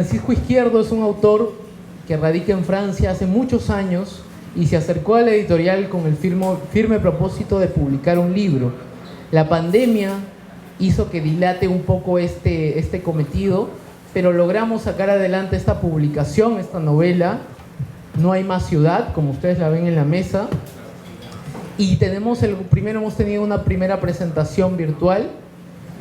Francisco Izquierdo es un autor que radica en Francia hace muchos años y se acercó a la editorial con el firme propósito de publicar un libro. La pandemia hizo que dilate un poco este cometido, pero logramos sacar adelante esta publicación, esta novela, No hay más ciudad, como ustedes la ven en la mesa. Y primero hemos tenido una primera presentación virtual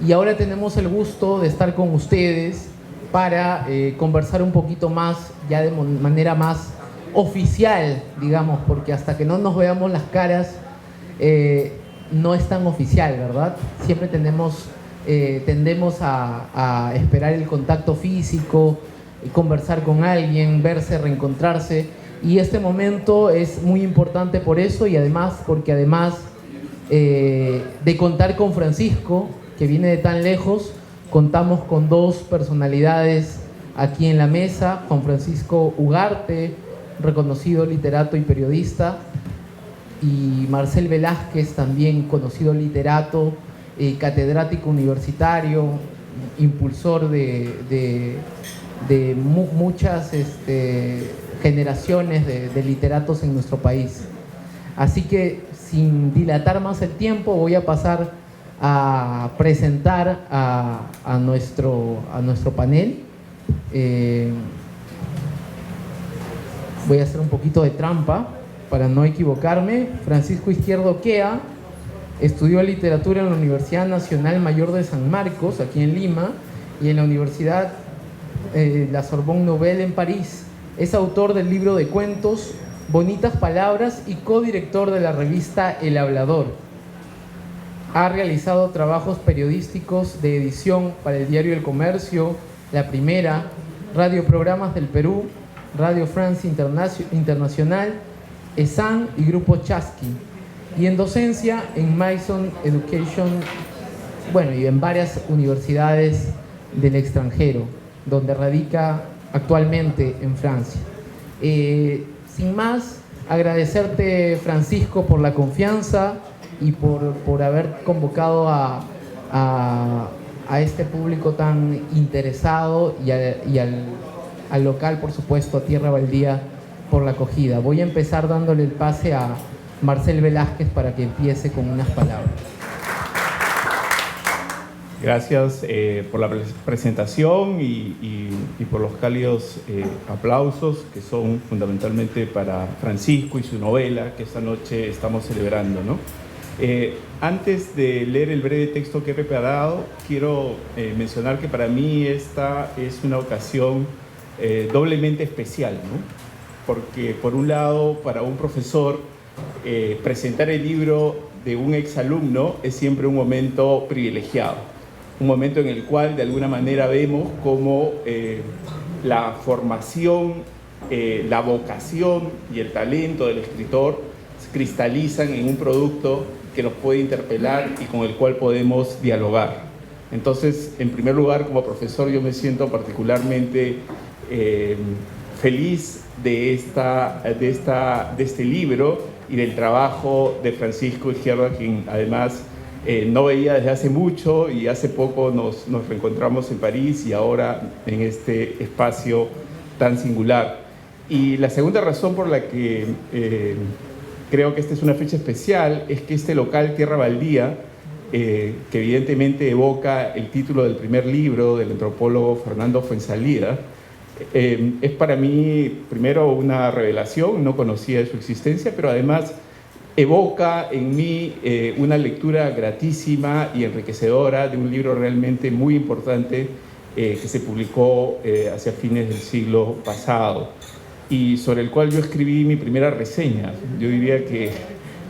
y ahora tenemos el gusto de estar con ustedes para conversar un poquito más, ya de manera más oficial, digamos, porque hasta que no nos veamos las caras no es tan oficial, ¿verdad? Siempre tendemos a esperar el contacto físico, conversar con alguien, verse, reencontrarse, y este momento es muy importante por eso, y además porque además de contar con Francisco, que viene de tan lejos, contamos con dos personalidades aquí en la mesa: Juan Francisco Ugarte, reconocido literato y periodista, y Marcel Velázquez, también conocido literato, catedrático universitario, impulsor de muchas generaciones de literatos en nuestro país. Así que, sin dilatar más el tiempo, voy a pasar a presentar a nuestro panel. Voy a hacer un poquito de trampa para no equivocarme. Francisco Izquierdo Oquea estudió literatura en la Universidad Nacional Mayor de San Marcos, aquí en Lima, y en la Universidad La Sorbonne Nouvelle en París. Es autor del libro de cuentos Bonitas Palabras y codirector de la revista El Hablador. Ha realizado trabajos periodísticos de edición para el diario El Comercio, La Primera, radioprogramas del Perú, Radio France Internacional, ESAN y Grupo Chasqui, y en docencia en Maison Education, y en varias universidades del extranjero, donde radica actualmente en Francia. Sin más, agradecerte, Francisco, por la confianza y por haber convocado a este público tan interesado y al local, por supuesto, a Tierra Baldía, por la acogida. Voy a empezar dándole el pase a Marcel Velázquez para que empiece con unas palabras. Gracias por la presentación y por los cálidos aplausos, que son fundamentalmente para Francisco y su novela que esta noche estamos celebrando, ¿no? Antes de leer el breve texto que he preparado, quiero mencionar que para mí esta es una ocasión doblemente especial, ¿no? Porque, por un lado, para un profesor, presentar el libro de un exalumno es siempre un momento privilegiado, un momento en el cual, de alguna manera, vemos cómo la formación, la vocación y el talento del escritor se cristalizan en un producto que nos puede interpelar y con el cual podemos dialogar. Entonces, en primer lugar, como profesor, yo me siento particularmente feliz de este libro y del trabajo de Francisco Izquierdo, a quien además no veía desde hace mucho, y hace poco nos reencontramos en París y ahora en este espacio tan singular. Y la segunda razón por la que creo que esta es una fecha especial es que este local, Tierra Baldía, que evidentemente evoca el título del primer libro del antropólogo Fernando Fuenzalida, es para mí, primero, una revelación. No conocía de su existencia, pero además evoca en mí una lectura gratísima y enriquecedora de un libro realmente muy importante que se publicó hacia fines del siglo pasado y sobre el cual yo escribí mi primera reseña. Yo diría que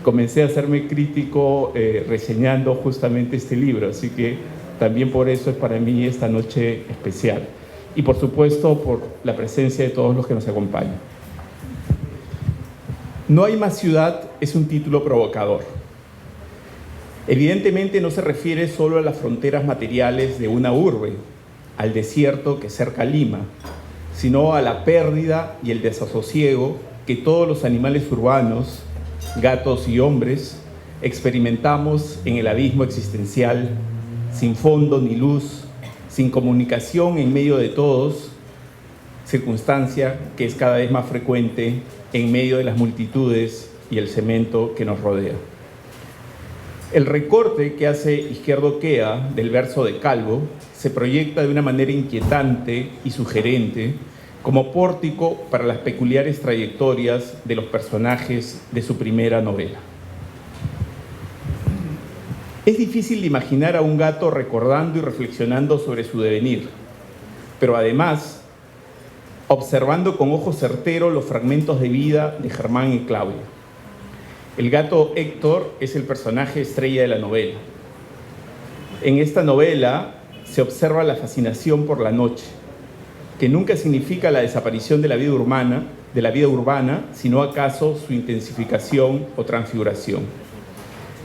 comencé a hacerme crítico reseñando justamente este libro, así que también por eso es para mí esta noche especial. Y por supuesto por la presencia de todos los que nos acompañan. No hay más ciudad es un título provocador. Evidentemente no se refiere solo a las fronteras materiales de una urbe, al desierto que cerca Lima, sino a la pérdida y el desasosiego que todos los animales urbanos, gatos y hombres, experimentamos en el abismo existencial, sin fondo ni luz, sin comunicación en medio de todos, circunstancia que es cada vez más frecuente en medio de las multitudes y el cemento que nos rodea. El recorte que hace Izquierdo Quea del verso de Calvo se proyecta de una manera inquietante y sugerente como pórtico para las peculiares trayectorias de los personajes de su primera novela. Es difícil imaginar a un gato recordando y reflexionando sobre su devenir, pero además observando con ojo certero los fragmentos de vida de Germán y Claudia. El gato Héctor es el personaje estrella de la novela. En esta novela se observa la fascinación por la noche, que nunca significa la desaparición de la vida urbana, sino acaso su intensificación o transfiguración.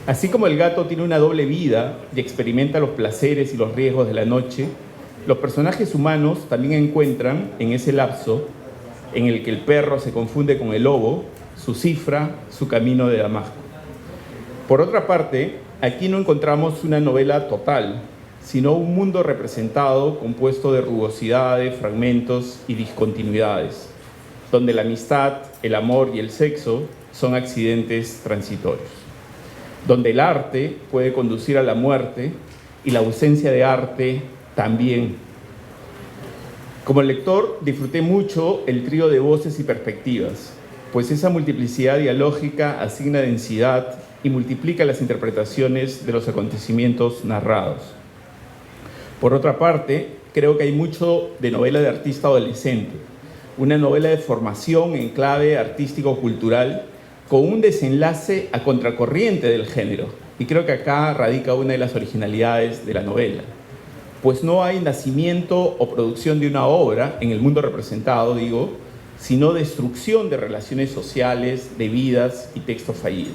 Así como el gato tiene una doble vida y experimenta los placeres y los riesgos de la noche, los personajes humanos también encuentran en ese lapso en el que el perro se confunde con el lobo, su cifra, su camino de Damasco. Por otra parte, aquí no encontramos una novela total, sino un mundo representado compuesto de rugosidades, fragmentos y discontinuidades, donde la amistad, el amor y el sexo son accidentes transitorios, donde el arte puede conducir a la muerte y la ausencia de arte también. Como lector, disfruté mucho el trío de voces y perspectivas, pues esa multiplicidad dialógica asigna densidad y multiplica las interpretaciones de los acontecimientos narrados. Por otra parte, creo que hay mucho de novela de artista adolescente, una novela de formación en clave artístico-cultural con un desenlace a contracorriente del género. Y creo que acá radica una de las originalidades de la novela, pues no hay nacimiento o producción de una obra en el mundo representado, sino destrucción de relaciones sociales, de vidas y textos fallidos.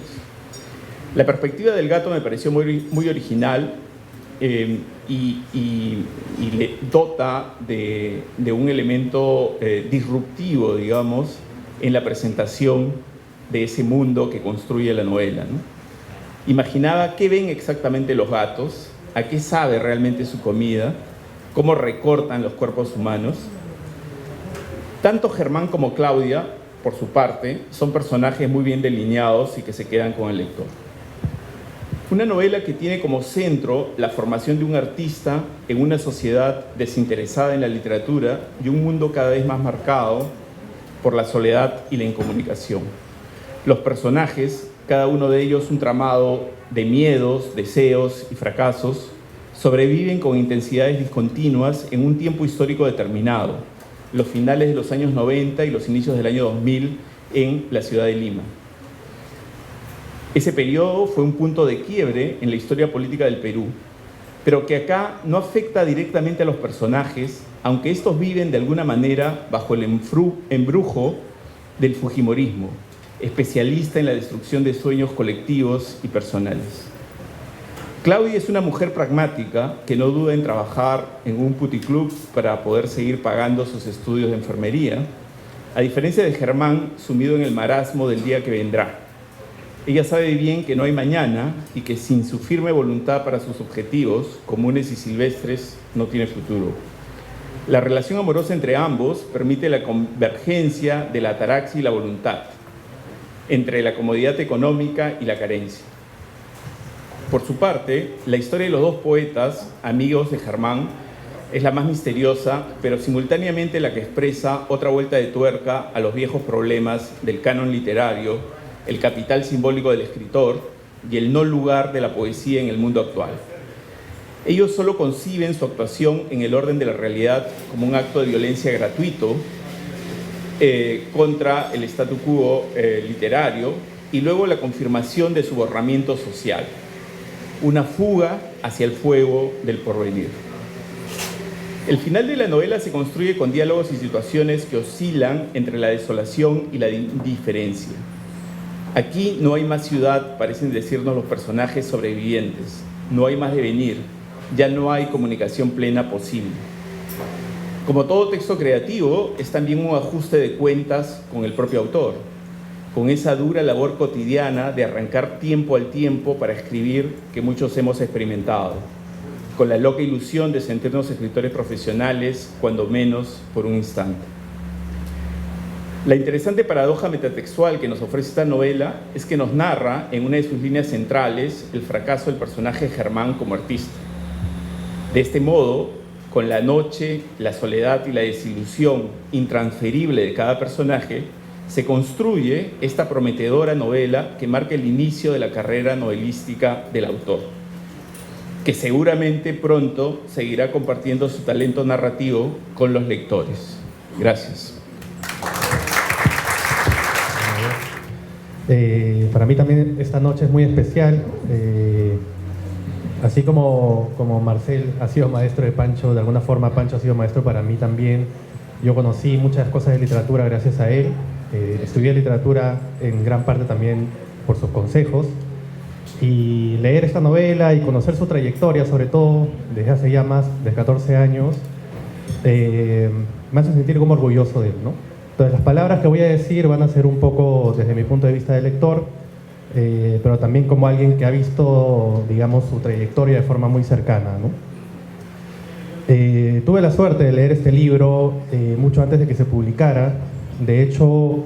La perspectiva del gato me pareció muy original y le dota de un elemento disruptivo, en la presentación de ese mundo que construye la novela, ¿no? Imaginaba qué ven exactamente los gatos, a qué sabe realmente su comida, cómo recortan los cuerpos humanos. Tanto Germán como Claudia, por su parte, son personajes muy bien delineados y que se quedan con el lector. Una novela que tiene como centro la formación de un artista en una sociedad desinteresada en la literatura y un mundo cada vez más marcado por la soledad y la incomunicación. Los personajes, cada uno de ellos un tramado de miedos, deseos y fracasos, sobreviven con intensidades discontinuas en un tiempo histórico determinado, los finales de los años 90 y los inicios del año 2000 en la ciudad de Lima. Ese periodo fue un punto de quiebre en la historia política del Perú, pero que acá no afecta directamente a los personajes, aunque estos viven de alguna manera bajo el embrujo del fujimorismo, especialista en la destrucción de sueños colectivos y personales. Claudia es una mujer pragmática que no duda en trabajar en un puticlub para poder seguir pagando sus estudios de enfermería, a diferencia de Germán, sumido en el marasmo del día que vendrá. Ella sabe bien que no hay mañana y que sin su firme voluntad para sus objetivos, comunes y silvestres, no tiene futuro. La relación amorosa entre ambos permite la convergencia de la ataraxia y la voluntad, entre la comodidad económica y la carencia. Por su parte, la historia de los dos poetas, amigos de Germán, es la más misteriosa, pero simultáneamente la que expresa otra vuelta de tuerca a los viejos problemas del canon literario, el capital simbólico del escritor y el no lugar de la poesía en el mundo actual. Ellos solo conciben su actuación en el orden de la realidad como un acto de violencia gratuito contra el statu quo literario y luego la confirmación de su borramiento social, una fuga hacia el fuego del porvenir. El final de la novela se construye con diálogos y situaciones que oscilan entre la desolación y la indiferencia. Aquí no hay más ciudad, parecen decirnos los personajes sobrevivientes. No hay más devenir, ya no hay comunicación plena posible. Como todo texto creativo, es también un ajuste de cuentas con el propio autor, con esa dura labor cotidiana de arrancar tiempo al tiempo para escribir que muchos hemos experimentado, con la loca ilusión de sentirnos escritores profesionales, cuando menos por un instante. La interesante paradoja metatextual que nos ofrece esta novela es que nos narra, en una de sus líneas centrales, el fracaso del personaje Germán como artista. De este modo, con la noche, la soledad y la desilusión intransferible de cada personaje, se construye esta prometedora novela que marca el inicio de la carrera novelística del autor, que seguramente pronto seguirá compartiendo su talento narrativo con los lectores. Gracias. Para mí también esta noche es muy especial. Así como Marcel ha sido maestro de Pancho, de alguna forma Pancho ha sido maestro para mí también. Yo conocí muchas cosas de literatura gracias a él. Estudié literatura en gran parte también por sus consejos. Y leer esta novela y conocer su trayectoria, sobre todo desde hace ya más de 14 años, me hace sentir como orgulloso de él, ¿no? Entonces, las palabras que voy a decir van a ser un poco desde mi punto de vista de lector, pero también como alguien que ha visto, digamos, su trayectoria de forma muy cercana, ¿no? Tuve la suerte de leer este libro mucho antes de que se publicara. De hecho,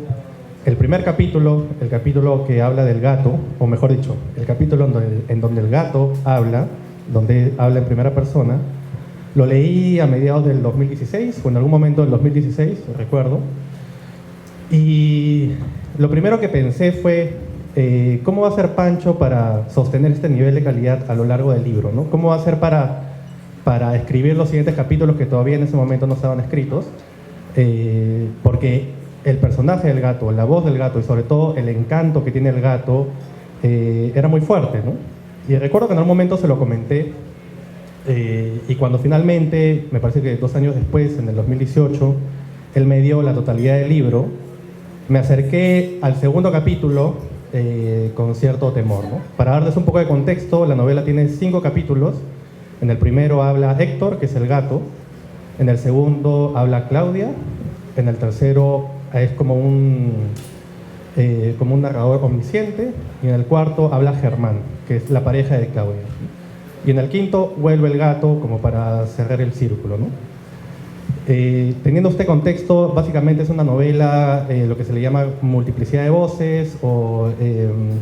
el primer capítulo, el capítulo que habla del gato, o mejor dicho, el capítulo en donde el gato habla, donde habla en primera persona, lo leí a mediados del 2016, o en algún momento del 2016, recuerdo. Y lo primero que pensé fue, ¿cómo va a ser Pancho para sostener este nivel de calidad a lo largo del libro, ¿no? ¿Cómo va a ser para escribir los siguientes capítulos que todavía en ese momento no estaban escritos? Porque el personaje del gato, la voz del gato y sobre todo el encanto que tiene el gato era muy fuerte, ¿no? Y recuerdo que en algún momento se lo comenté y cuando finalmente, me parece que 2 años después, en el 2018, él me dio la totalidad del libro, me acerqué al segundo capítulo con cierto temor, ¿no? Para darles un poco de contexto, la novela tiene 5 capítulos. En el primero habla Héctor, que es el gato. En el segundo habla Claudia. En el tercero es como un narrador omnisciente. Y en el cuarto habla Germán, que es la pareja de Claudia. Y en el quinto vuelve el gato como para cerrar el círculo, ¿no? Teniendo este contexto, básicamente es una novela, lo que se le llama multiplicidad de voces o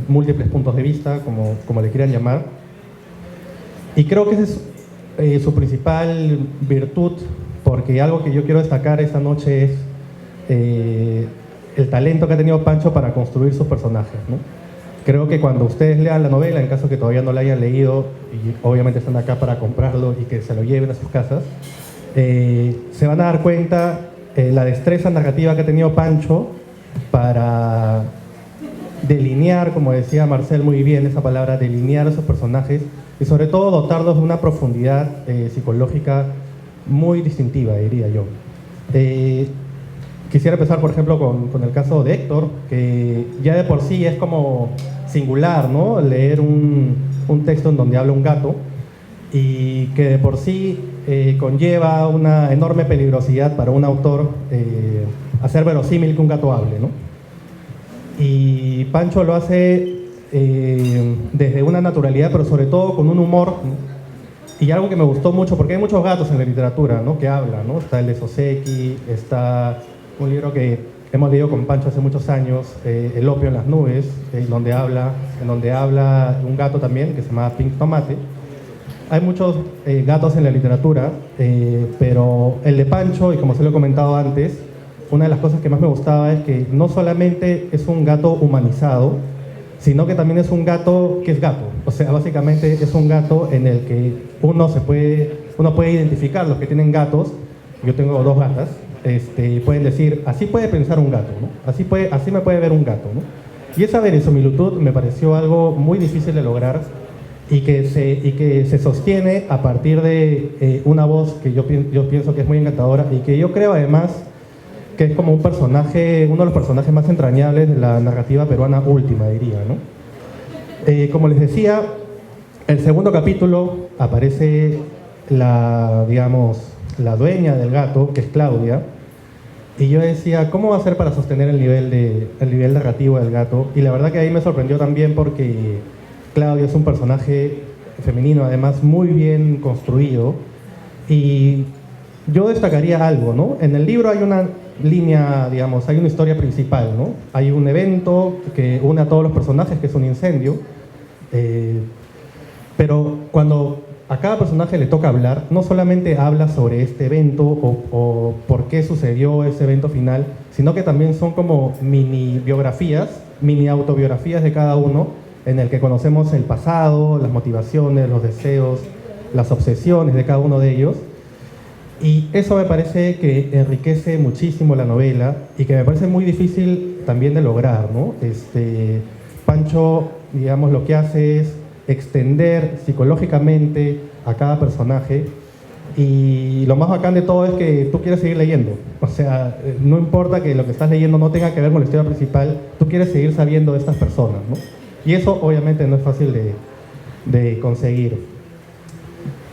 múltiples puntos de vista, como le quieran llamar. Y creo que esa es su principal virtud, porque algo que yo quiero destacar esta noche es el talento que ha tenido Pancho para construir sus personajes, ¿no? Creo que cuando ustedes lean la novela, en caso que todavía no la hayan leído, y obviamente están acá para comprarlo y que se lo lleven a sus casas, se van a dar cuenta la destreza narrativa que ha tenido Pancho para delinear, como decía Marcel muy bien esa palabra, delinear a esos personajes y sobre todo dotarlos de una profundidad psicológica muy distintiva, diría yo. Quisiera empezar, por ejemplo, con el caso de Héctor, que ya de por sí es como singular, ¿no? Leer un texto en donde habla un gato y que de por sí conlleva una enorme peligrosidad para un autor hacer verosímil que un gato hable, ¿no? Y Pancho lo hace desde una naturalidad, pero sobre todo con un humor, ¿no? Y algo que me gustó mucho, porque hay muchos gatos en la literatura, ¿no? Que hablan, ¿no? Está el de Soseki, está un libro que hemos leído con Pancho hace muchos años, El opio en las nubes, en donde habla un gato también, que se llama Pink Tomate. Hay muchos gatos en la literatura, pero el de Pancho, y como se lo he comentado antes, una de las cosas que más me gustaba es que no solamente es un gato humanizado, sino que también es un gato que es gato. O sea, básicamente es un gato en el que uno puede identificar los que tienen gatos. Yo tengo 2 gatas, pueden decir, así puede pensar un gato, ¿no? Así me puede ver un gato, ¿no? Y esa verosimilitud me pareció algo muy difícil de lograr y que se sostiene a partir de una voz que yo pienso que es muy encantadora y que yo creo además que es como uno de los personajes más entrañables de la narrativa peruana última, diría, ¿no? Como les decía, el segundo capítulo aparece la dueña del gato, que es Claudia, y yo decía, ¿cómo va a ser para sostener el nivel narrativo del gato? Y la verdad que ahí me sorprendió también porque Claudia es un personaje femenino, además muy bien construido, y yo destacaría algo, ¿no? En el libro hay línea, digamos, hay una historia principal, ¿no? Hay un evento que une a todos los personajes, que es un incendio, pero cuando a cada personaje le toca hablar, no solamente habla sobre este evento o por qué sucedió ese evento final, sino que también son como mini biografías, mini autobiografías de cada uno, en el que conocemos el pasado, las motivaciones, los deseos, las obsesiones de cada uno de ellos. Y eso me parece que enriquece muchísimo la novela y que me parece muy difícil también de lograr, ¿no? Pancho, digamos, lo que hace es extender psicológicamente a cada personaje, y lo más bacán de todo es que tú quieres seguir leyendo. O sea, no importa que lo que estás leyendo no tenga que ver con la historia principal, tú quieres seguir sabiendo de estas personas, ¿no? Y eso obviamente no es fácil de conseguir.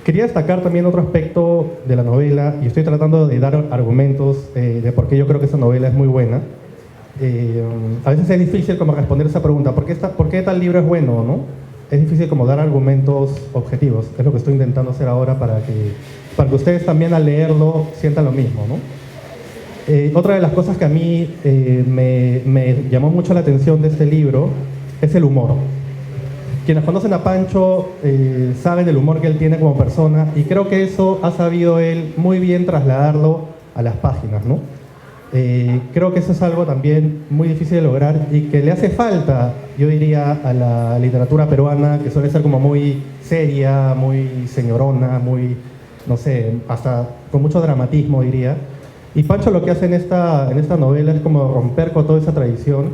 Quería destacar también otro aspecto de la novela, y estoy tratando de dar argumentos de por qué yo creo que esa novela es muy buena. A veces es difícil como responder esa pregunta, ¿por qué tal libro es bueno, no? Es difícil como dar argumentos objetivos. Es lo que estoy intentando hacer ahora para que ustedes también al leerlo sientan lo mismo, ¿no? Otra de las cosas que a mí me llamó mucho la atención de este libro es el humor. Quienes conocen a Pancho saben del humor que él tiene como persona, y creo que eso ha sabido él muy bien trasladarlo a las páginas, ¿no? Creo que eso es algo también muy difícil de lograr y que le hace falta, yo diría, a la literatura peruana, que suele ser como muy seria, muy señorona, muy, no sé, hasta con mucho dramatismo, diría. Y Pancho lo que hace en esta novela es como romper con toda esa tradición,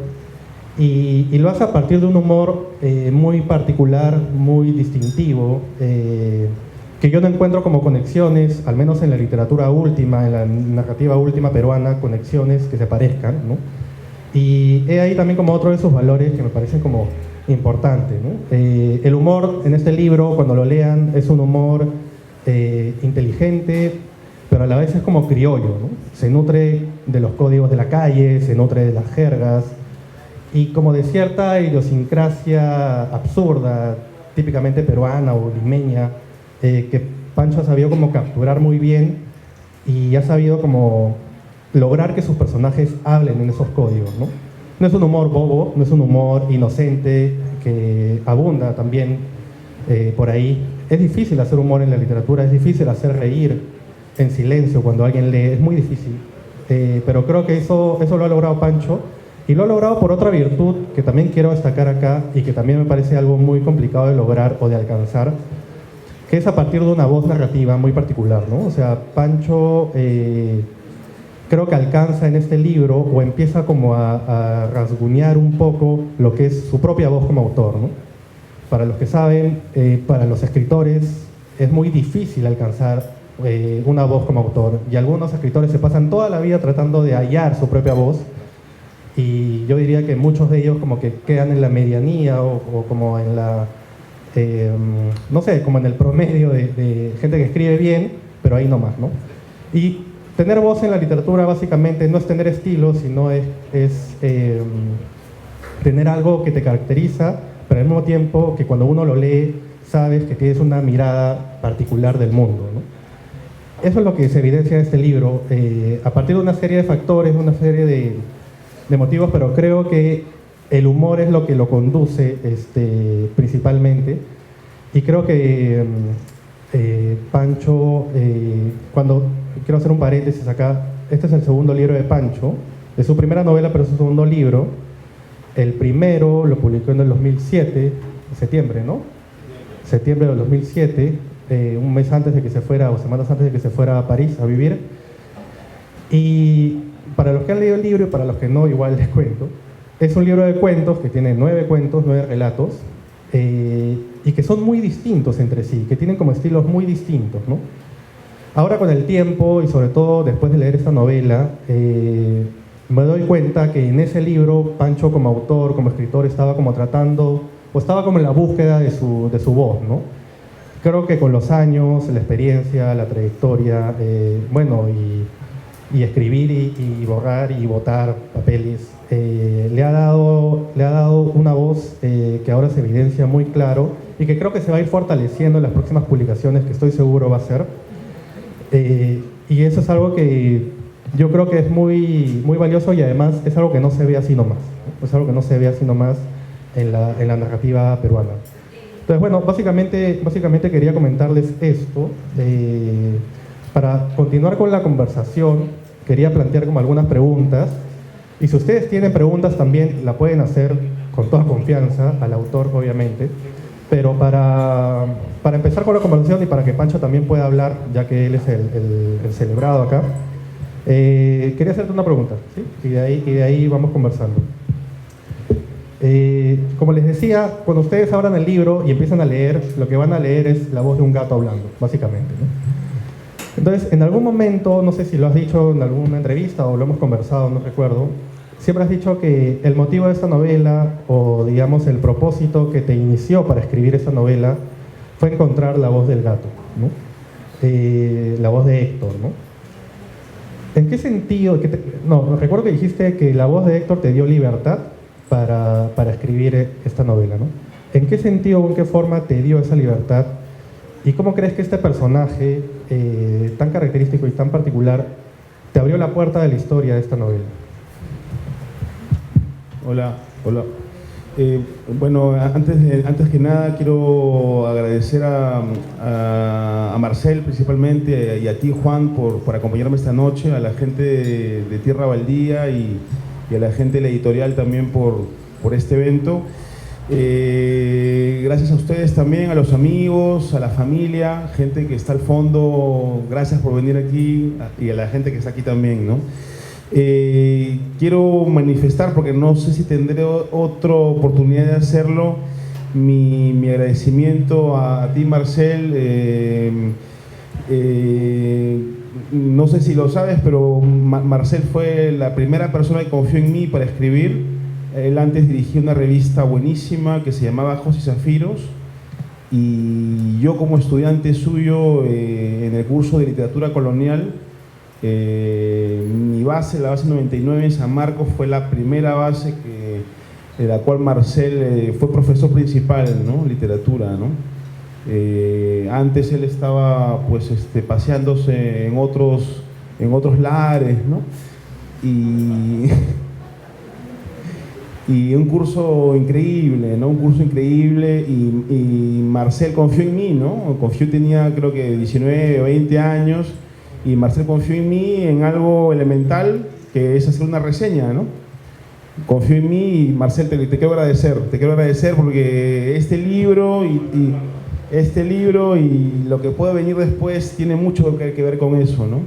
y lo hace a partir de un humor muy particular, muy distintivo, que yo no encuentro como conexiones, al menos en la literatura última, en la narrativa última peruana, conexiones que se parezcan, ¿no? Y he ahí también como otro de esos valores que me parecen como importante, ¿no? El humor en este libro, cuando lo lean, es un humor inteligente, pero a la vez es como criollo, ¿no? Se nutre de los códigos de la calle, se nutre de las jergas, y como de cierta idiosincrasia absurda, típicamente peruana o limeña, que Pancho ha sabido como capturar muy bien, y ha sabido como lograr que sus personajes hablen en esos códigos, ¿no? No es un humor bobo, no es un humor inocente que abunda también por ahí. Es difícil hacer humor en la literatura, es difícil hacer reír en silencio cuando alguien lee, es muy difícil. Pero creo que eso lo ha logrado Pancho, y lo ha logrado por otra virtud que también quiero destacar acá, y que también me parece algo muy complicado de lograr o de alcanzar, que es a partir de una voz narrativa muy particular, ¿no? O sea, Pancho creo que alcanza en este libro, o empieza como a rasguñar un poco lo que es su propia voz como autor, ¿no? Para los que saben, para los escritores es muy difícil alcanzar una voz como autor, y algunos escritores se pasan toda la vida tratando de hallar su propia voz, y yo diría que muchos de ellos como que quedan en la medianía o como en la... no sé, como en el promedio de gente que escribe bien, pero ahí nomás, ¿no? Y tener voz en la literatura básicamente no es tener estilo, sino es tener algo que te caracteriza, pero al mismo tiempo que cuando uno lo lee, sabes que tienes una mirada particular del mundo, ¿no? Eso es lo que se evidencia en este libro, a partir de una serie de factores, una serie de motivos, pero creo que el humor es lo que lo conduce principalmente, y creo que Pancho, cuando quiero hacer un paréntesis acá, este es el segundo libro de Pancho, es su primera novela pero es su segundo libro. El primero lo publicó en el 2007, septiembre, ¿no? Septiembre del 2007, un mes antes de que se fuera, o semanas antes de que se fuera a París a vivir. Y para los que han leído el libro y para los que no, igual les cuento. Es un libro de cuentos que tiene 9 cuentos, 9 relatos, y que son muy distintos entre sí, que tienen como estilos muy distintos, ¿no? Ahora con el tiempo, y sobre todo después de leer esta novela, me doy cuenta que en ese libro Pancho como autor, como escritor, estaba como tratando, o estaba como en la búsqueda de su voz, ¿no? Creo que con los años, la experiencia, la trayectoria, bueno, y escribir y borrar y botar papeles, le ha dado una voz que ahora se evidencia muy claro, y que creo que se va a ir fortaleciendo en las próximas publicaciones, que estoy seguro va a ser. Y eso es algo que yo creo que es muy, muy valioso y además es algo que no se ve así nomás, ¿no? Es algo que no se ve así nomás en la narrativa peruana. Entonces, bueno, básicamente quería comentarles esto. Para continuar con la conversación, quería plantear como algunas preguntas. Y si ustedes tienen preguntas también la pueden hacer con toda confianza, al autor obviamente. Pero para empezar con la conversación y para que Pancho también pueda hablar, ya que él es el celebrado acá, quería hacerte una pregunta, ¿sí? Y de ahí vamos conversando. Como les decía, cuando ustedes abran el libro y empiezan a leer, lo que van a leer es la voz de un gato hablando, básicamente, ¿no? Entonces, en algún momento, no sé si lo has dicho en alguna entrevista o lo hemos conversado, no recuerdo, siempre has dicho que el motivo de esta novela, o digamos el propósito que te inició para escribir esta novela, fue encontrar la voz del gato, ¿no? La voz de Héctor, ¿no? ¿En qué sentido? Recuerdo que dijiste que la voz de Héctor te dio libertad para escribir esta novela, ¿no? ¿En qué sentido o en qué forma te dio esa libertad? ¿Y cómo crees que este personaje tan característico y tan particular te abrió la puerta de la historia de esta novela? Hola. Bueno, antes que nada quiero agradecer a Marcel principalmente y a ti, Juan, por acompañarme esta noche, a la gente de Tierra Baldía y a la gente de la editorial también por este evento. Gracias a ustedes también, a los amigos, a la familia, gente que está al fondo, gracias por venir aquí y a la gente que está aquí también, ¿no? Quiero manifestar, porque no sé si tendré otra oportunidad de hacerlo, mi agradecimiento a ti, Marcel. No sé si lo sabes, pero Marcel fue la primera persona que confió en mí para escribir. Él antes dirigía una revista buenísima que se llamaba Ojos y Zafiros, y yo como estudiante suyo en el curso de literatura colonial, mi base, la base 99 en San Marcos, fue la primera base de la cual Marcel fue profesor principal, ¿no? Literatura, ¿no? Antes él estaba pues paseándose en otros lares, ¿no? Y un curso increíble, ¿no? Un curso increíble, y Marcel confió en mí, ¿no? Tenía creo que 19 o 20 años, y Marcel confió en mí en algo elemental, que es hacer una reseña, ¿no? Confió en mí, y Marcel, te quiero agradecer porque este libro y lo que puede venir después tiene mucho que ver con eso, ¿no?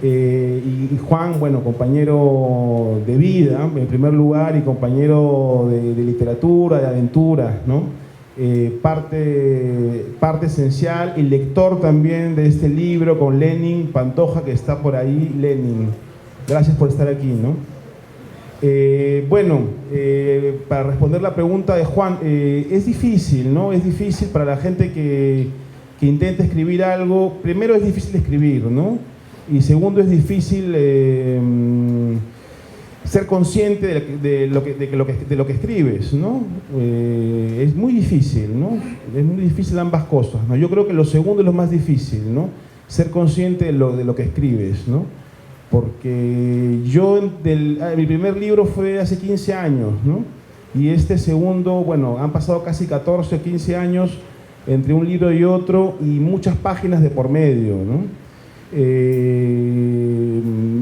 Y Juan, bueno, compañero de vida en primer lugar, y compañero de literatura, de aventuras, ¿no? Parte esencial, y lector también de este libro con Lenin Pantoja, que está por ahí. Lenin, gracias por estar aquí, ¿no? Para responder la pregunta de Juan, es difícil, ¿no? Es difícil para la gente que intenta escribir algo. Primero, es difícil escribir, ¿no? Y segundo, es difícil ser consciente de lo que escribes, ¿no? Es muy difícil, ¿no? Es muy difícil ambas cosas, ¿no? Yo creo que lo segundo es lo más difícil, ¿no? Ser consciente de lo que escribes, ¿no? Porque mi primer libro fue hace 15 años, ¿no? Y este segundo, bueno, han pasado casi 14 o 15 años entre un libro y otro, y muchas páginas de por medio, ¿no?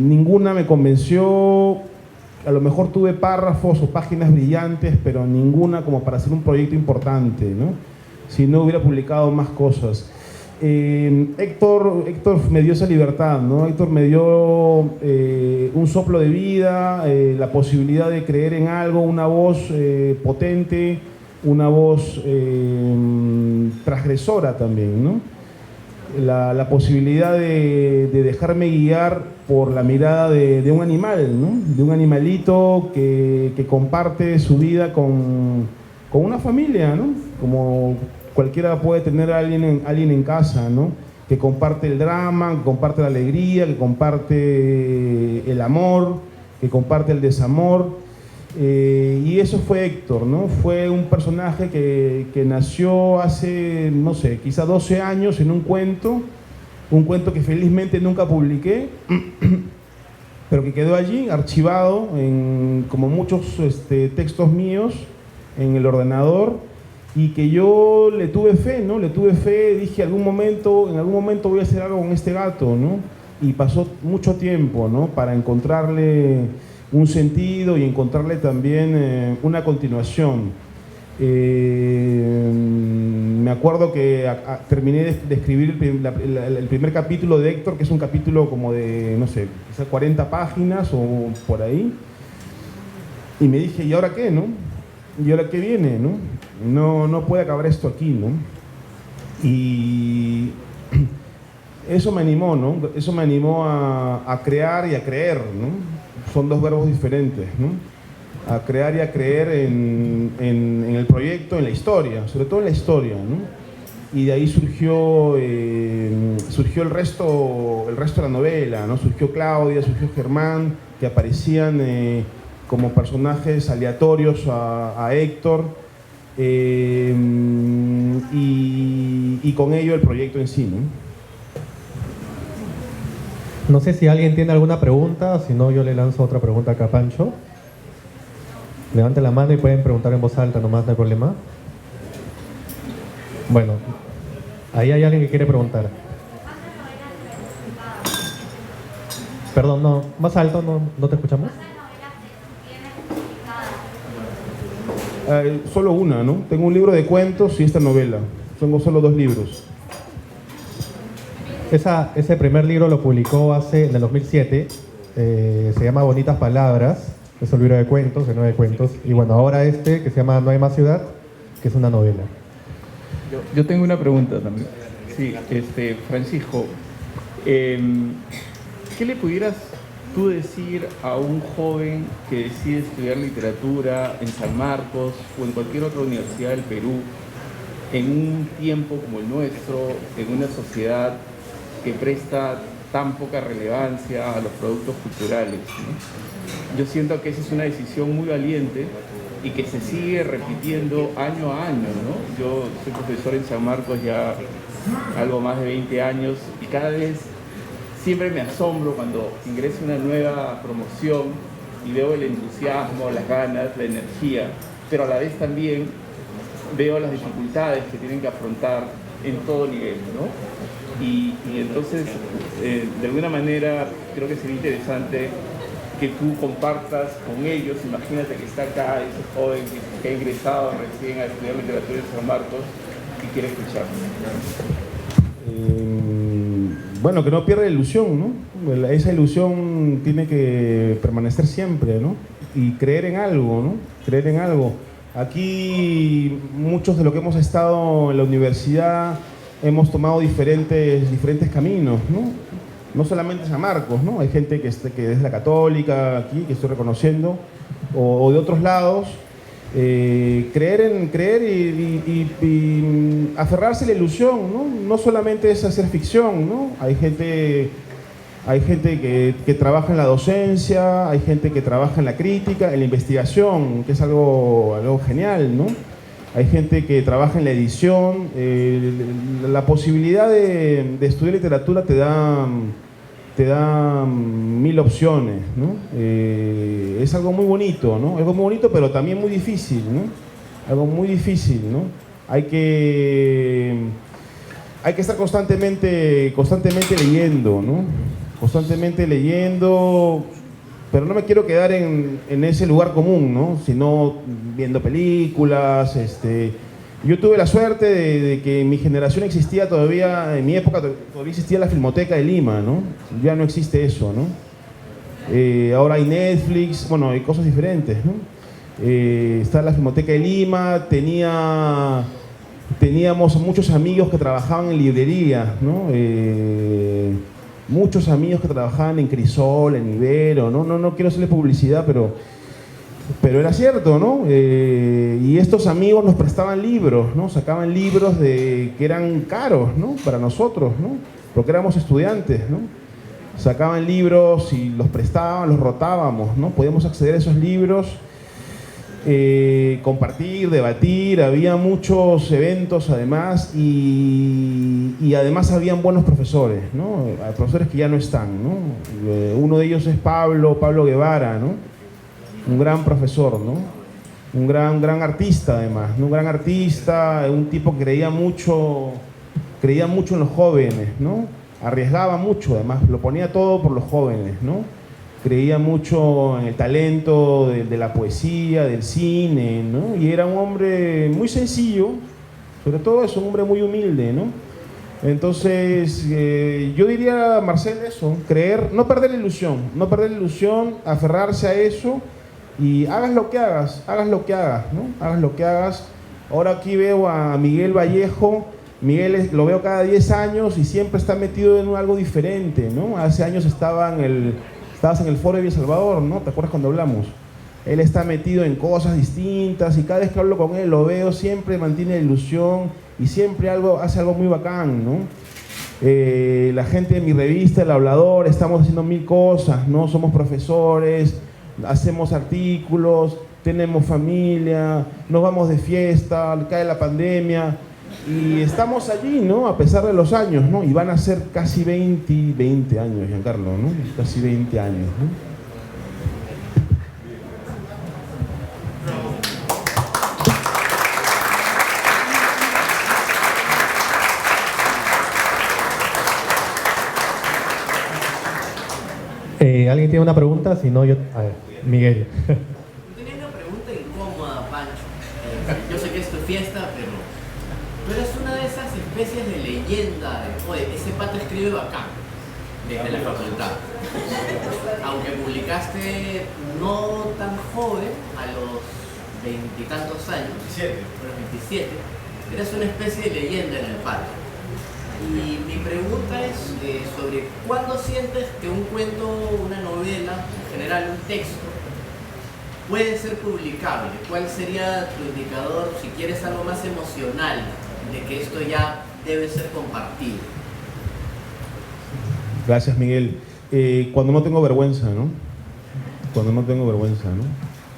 Ninguna me convenció. A lo mejor tuve párrafos o páginas brillantes, pero ninguna como para hacer un proyecto importante, ¿no? Si no, hubiera publicado más cosas. Héctor me dio esa libertad, ¿no? Héctor me dio un soplo de vida, la posibilidad de creer en algo, una voz potente, una voz transgresora también, ¿no? La posibilidad de dejarme guiar por la mirada de un animal, ¿no? De un animalito que comparte su vida con una familia, ¿no? Como cualquiera puede tener a alguien en casa, ¿no? Que comparte el drama, que comparte la alegría, que comparte el amor, que comparte el desamor. Y eso fue Héctor, ¿no? Fue un personaje que nació hace, no sé, quizá 12 años en un cuento que felizmente nunca publiqué, pero que quedó allí archivado, como muchos textos míos, en el ordenador, y que yo le tuve fe, ¿no? Le tuve fe, dije, en algún momento voy a hacer algo con este gato, ¿no? Y pasó mucho tiempo, ¿no? Para encontrarle un sentido y encontrarle también una continuación. Me acuerdo que terminé de escribir el primer capítulo de Héctor, que es un capítulo como de, no sé, quizá 40 páginas o por ahí. Y me dije, ¿y ahora qué, no? ¿Y ahora qué viene, no? No puede acabar esto aquí, ¿no? Y eso me animó, ¿no? Eso me animó a crear y a creer, ¿no? Son dos verbos diferentes, ¿no? A crear y a creer en el proyecto, en la historia, sobre todo en la historia, ¿no? Y de ahí surgió el resto de la novela, ¿no? Surgió Claudia, surgió Germán, que aparecían como personajes aleatorios a Héctor, y con ello el proyecto en sí, ¿no? No sé si alguien tiene alguna pregunta, si no yo le lanzo otra pregunta acá a Pancho. Levanten la mano y pueden preguntar en voz alta, nomás no hay problema. Bueno, ahí hay alguien que quiere preguntar. Perdón, no, más alto, no te escuchamos. Solo una, ¿no? Tengo un libro de cuentos y esta novela. Tengo solo 2 libros. Ese primer libro lo publicó en el 2007. Se llama Bonitas Palabras. Es un libro de cuentos, de 9 cuentos. Y bueno, ahora que se llama No hay más ciudad, que es una novela. Yo tengo una pregunta también. Sí, Francisco, ¿qué le pudieras tú decir a un joven que decide estudiar literatura en San Marcos o en cualquier otra universidad del Perú, en un tiempo como el nuestro, en una sociedad que presta tan poca relevancia a los productos culturales, ¿no? Yo siento que esa es una decisión muy valiente y que se sigue repitiendo año a año, ¿no? Yo soy profesor en San Marcos ya algo más de 20 años y cada vez siempre me asombro cuando ingresa una nueva promoción y veo el entusiasmo, las ganas, la energía, pero a la vez también veo las dificultades que tienen que afrontar en todo nivel, ¿no? Y entonces, de alguna manera, creo que sería interesante que tú compartas con ellos. Imagínate que está acá ese joven que ha ingresado recién a estudiar literatura en San Marcos y quiere escuchar. Bueno, que no pierda la ilusión, ¿no? Esa ilusión tiene que permanecer siempre, ¿no? Y creer en algo, ¿no? Creer en algo. Aquí, muchos de los que hemos estado en la universidad hemos tomado diferentes caminos, ¿no? No solamente San Marcos, ¿no? Hay gente que es de la Católica aquí, que estoy reconociendo, o de otros lados. Creer y aferrarse a la ilusión, ¿no? No solamente es hacer ficción, ¿no? Hay gente que trabaja en la docencia, hay gente que trabaja en la crítica, en la investigación, que es algo genial, ¿no? Hay gente que trabaja en la edición. La posibilidad de estudiar literatura te da 1000 opciones, ¿no? Es algo muy bonito, ¿no? Algo muy bonito, pero también muy difícil, ¿no? Algo muy difícil, ¿no? Hay que estar constantemente leyendo, ¿no? Constantemente leyendo, pero no me quiero quedar en ese lugar común, ¿no? Sino viendo películas. Yo tuve la suerte de que en mi generación existía todavía, en mi época todavía existía la Filmoteca de Lima, ¿no? Ya no existe eso, ¿no? Ahora hay Netflix, bueno, hay cosas diferentes, ¿no? Está la Filmoteca de Lima, teníamos muchos amigos que trabajaban en librerías, ¿no? Muchos amigos que trabajaban en Crisol, en Ibero, no quiero hacerle publicidad, pero era cierto, ¿no? Y estos amigos nos prestaban libros, ¿no? Sacaban libros que eran caros, ¿no? Para nosotros, ¿no? Porque éramos estudiantes, ¿no? Sacaban libros y los prestaban, los rotábamos, ¿no? Podíamos acceder a esos libros compartir, debatir, había muchos eventos además y además habían buenos profesores, ¿no? Profesores que ya no están, ¿no? Uno de ellos es Pablo Guevara, ¿no? Un gran profesor, ¿no? Un gran artista además, ¿no? Un gran artista, un tipo que creía mucho en los jóvenes, ¿no? Arriesgaba mucho además, lo ponía todo por los jóvenes, ¿no? Creía mucho en el talento de la poesía, del cine, ¿no? Y era un hombre muy sencillo, sobre todo es un hombre muy humilde, ¿no? Entonces, yo diría, Marcel, eso, creer, no perder la ilusión, aferrarse a eso y hagas lo que hagas, ¿no? Hagas lo que hagas. Ahora aquí veo a Miguel Vallejo. Miguel lo veo cada 10 años y siempre está metido en algo diferente, ¿no? Hace años estabas en el foro de Villa Salvador, ¿no? ¿Te acuerdas cuando hablamos? Él está metido en cosas distintas y cada vez que hablo con él lo veo, siempre mantiene la ilusión y siempre hace algo muy bacán, ¿no? La gente de mi revista, El Hablador, estamos haciendo 1000 cosas, ¿no? Somos profesores, hacemos artículos, tenemos familia, nos vamos de fiesta, cae la pandemia y estamos allí, ¿no? A pesar de los años, ¿no? Y van a ser casi 20 años, Giancarlo, ¿no? Casi 20 años, ¿no? ¿Alguien tiene una pregunta? Si no, yo... A ver, Miguel. Tenía una pregunta incómoda, Pancho. Yo sé que es tu fiesta, pero tú eres una de esas especies de leyenda de, oye, ese pato escribe bacán, desde la facultad. Aunque publicaste no tan joven, a los 20 y tantos años, a los 27, eres una especie de leyenda en el patio. Y mi pregunta es sobre cuándo sientes que un cuento, una novela, en general un texto, puede ser publicable. ¿Cuál sería tu indicador, si quieres algo más emocional, de que esto ya debe ser compartido? Gracias, Miguel. Cuando no tengo vergüenza, ¿no? Cuando no tengo vergüenza, ¿no?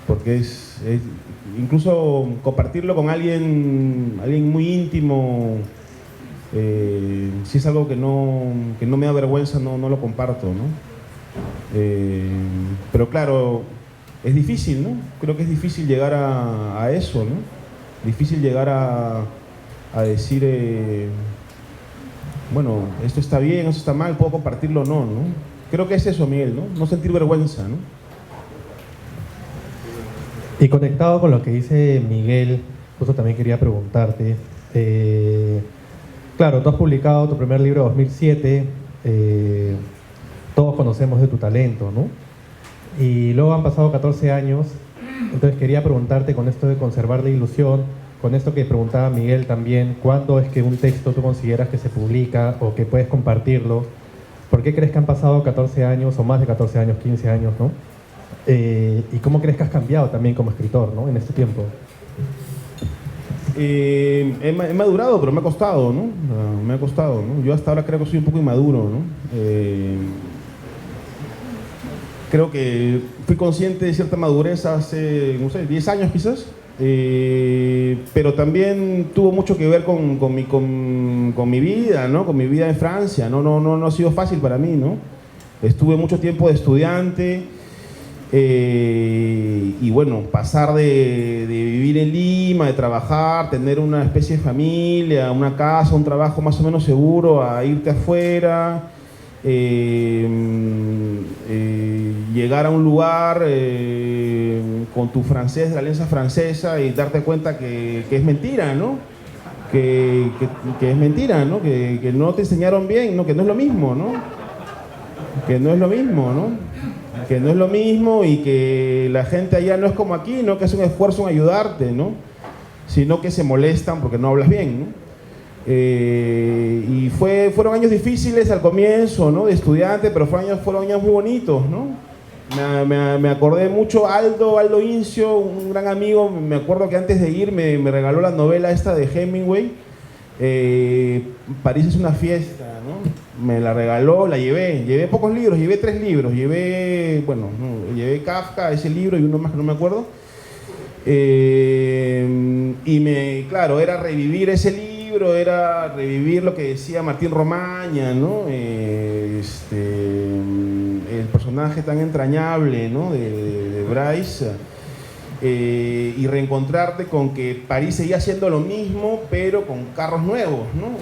Porque es incluso compartirlo con alguien muy íntimo. Si es algo que no me da vergüenza, no lo comparto, ¿no? Pero claro, es difícil, ¿no? Creo que es difícil llegar a eso, ¿no? Difícil llegar a decir, bueno, esto está bien, esto está mal, puedo compartirlo o no, ¿no? Creo que es eso, Miguel, ¿no? No sentir vergüenza, ¿no? Y conectado con lo que dice Miguel, justo también quería preguntarte, claro, tú has publicado tu primer libro en 2007, todos conocemos de tu talento, ¿no? Y luego han pasado 14 años, entonces quería preguntarte con esto de conservar la ilusión, con esto que preguntaba Miguel también, ¿cuándo es que un texto tú consideras que se publica o que puedes compartirlo? ¿Por qué crees que han pasado 14 años o más de 14 años, 15 años, ¿no? ¿Y cómo crees que has cambiado también como escritor, ¿no? En este tiempo. He madurado, pero me ha costado, ¿no? Me ha costado, ¿no? Yo hasta ahora creo que soy un poco inmaduro, ¿no? Creo que fui consciente de cierta madurez hace, no sé, 10 años quizás, pero también tuvo mucho que ver con mi vida, ¿no? Con mi vida en Francia, no ha sido fácil para mí, ¿no? Estuve mucho tiempo de estudiante. Y bueno, pasar de vivir en Lima, de trabajar, tener una especie de familia, una casa, un trabajo más o menos seguro, a irte afuera, llegar a un lugar con tu francés de la Alianza Francesa y darte cuenta que es mentira, ¿no? Que es mentira, ¿no? Que no te enseñaron bien, ¿no? Que no es lo mismo, ¿no? Que no es lo mismo, ¿no? Que no es lo mismo y que la gente allá no es como aquí, ¿no? Que hace un esfuerzo en ayudarte, ¿no? Sino que se molestan porque no hablas bien, ¿no? Y fueron años difíciles al comienzo, ¿no? De estudiante, pero fueron años muy bonitos, ¿no? Me acordé mucho, Aldo Incio, un gran amigo, me acuerdo que antes de ir me regaló la novela esta de Hemingway, París es una fiesta, ¿no? Me la regaló, la llevé pocos libros, llevé 3 libros, llevé Kafka, ese libro y uno más que no me acuerdo. Claro, era revivir ese libro, era revivir lo que decía Martín Romaña, ¿no? El personaje tan entrañable, ¿no? de Bryce. Y reencontrarte con que París seguía haciendo lo mismo, pero con carros nuevos, ¿no?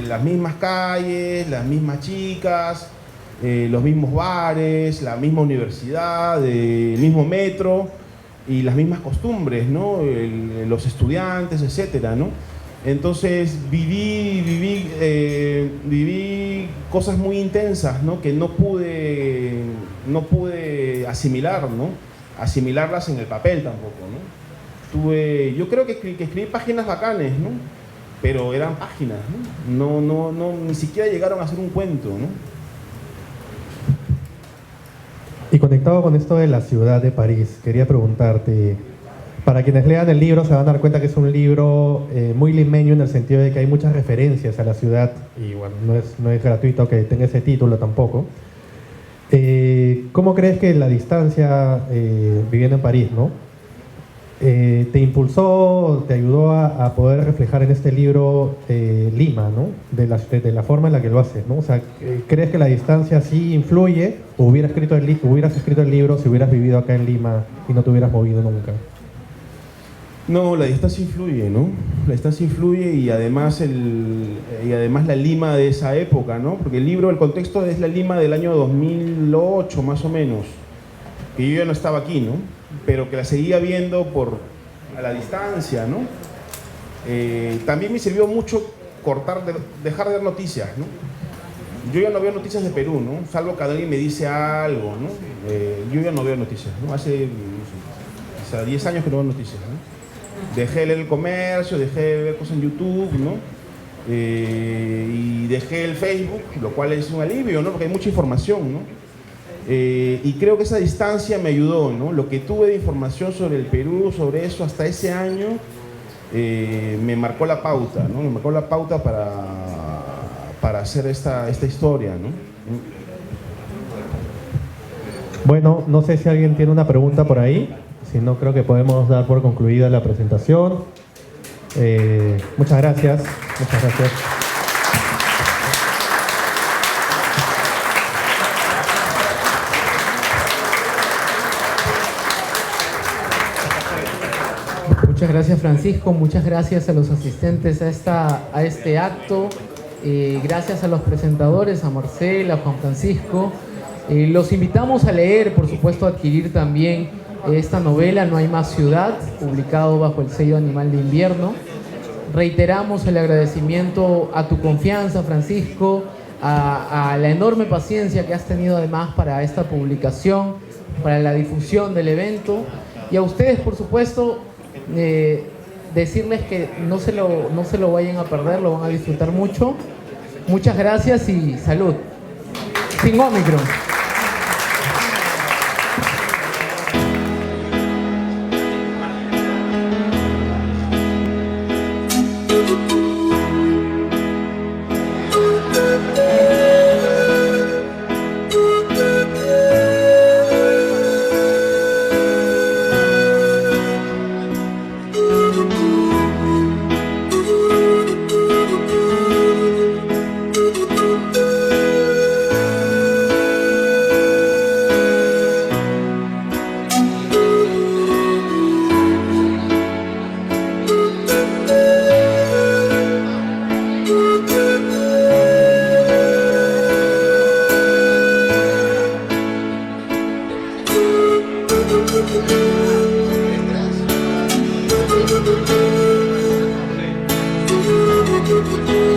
Las mismas calles, las mismas chicas, los mismos bares, la misma universidad, el mismo metro y las mismas costumbres, ¿no? Los estudiantes, etcétera, ¿no? Entonces viví cosas muy intensas, ¿no? Que no pude asimilar, ¿no? Asimilarlas en el papel tampoco, ¿no? Yo creo que escribí páginas bacanes, ¿no? Pero eran páginas, ¿no? No, ni siquiera llegaron a ser un cuento, ¿no? Y conectado con esto de la ciudad de París, quería preguntarte, para quienes lean el libro se van a dar cuenta que es un libro muy limeño en el sentido de que hay muchas referencias a la ciudad, y bueno, no es gratuito que tenga ese título tampoco. ¿Cómo crees que la distancia viviendo en París, ¿no? te impulsó, te ayudó a poder reflejar en este libro Lima, ¿no? De la forma en la que lo haces, ¿no? O sea, ¿crees que la distancia sí influye? ¿O hubieras escrito el libro si hubieras vivido acá en Lima y no te hubieras movido nunca? No, la distancia influye, ¿no? La distancia influye y además la Lima de esa época, ¿no? Porque el libro, el contexto es la Lima del año 2008, más o menos. Que yo ya no estaba aquí, ¿no? Pero que la seguía viendo a la distancia, ¿no? También me sirvió mucho dejar de ver noticias, ¿no? Yo ya no veo noticias de Perú, ¿no? Salvo que alguien me dice algo, ¿no? Yo ya no veo noticias, ¿no? Hace 10 años que no veo noticias, ¿no? Dejé de leer el comercio, dejé de ver cosas en YouTube, ¿no? Y dejé el Facebook, lo cual es un alivio, ¿no? Porque hay mucha información, ¿no? Y creo que esa distancia me ayudó, ¿no? Lo que tuve de información sobre el Perú, sobre eso, hasta ese año, me marcó la pauta, ¿no? Me marcó la pauta para hacer esta historia, ¿no? Bueno, no sé si alguien tiene una pregunta por ahí. Si no, creo que podemos dar por concluida la presentación. Muchas gracias. Muchas gracias. Muchas gracias, Francisco. Muchas gracias a los asistentes a este acto. Gracias a los presentadores, a Marcela, a Juan Francisco. Los invitamos a leer, por supuesto, a adquirir también esta novela, No hay más ciudad, publicado bajo el sello Animal de Invierno. Reiteramos el agradecimiento a tu confianza, Francisco, a la enorme paciencia que has tenido además para esta publicación, para la difusión del evento, y a ustedes, por supuesto, decirles que no se lo vayan a perder, lo van a disfrutar mucho. Muchas gracias y salud. Sin Omicron. Gracias.